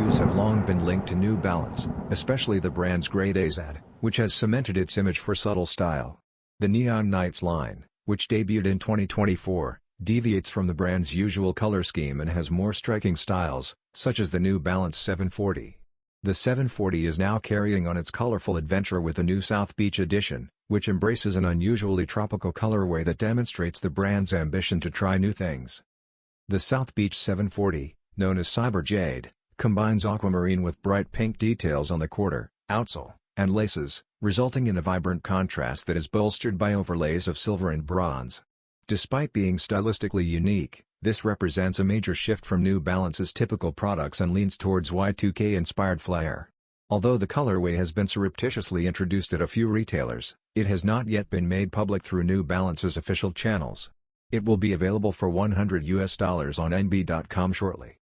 hues have long been linked to New Balance, especially the brand's Grade AZ, which has cemented its image for subtle style. The Neon Nights line, which debuted in 2024, deviates from the brand's usual color scheme and has more striking styles, such as the New Balance 740. The 740 is now carrying on its colorful adventure with the new South Beach edition, which embraces an unusually tropical colorway that demonstrates the brand's ambition to try new things. The South Beach 740, known as Cyber Jade, combines aquamarine with bright pink details on the quarter, outsole, and laces, resulting in a vibrant contrast that is bolstered by overlays of silver and bronze. Despite being stylistically unique, this represents a major shift from New Balance's typical products and leans towards Y2K-inspired flair. Although the colorway has been surreptitiously introduced at a few retailers, it has not yet been made public through New Balance's official channels. It will be available for $100 on nb.com shortly.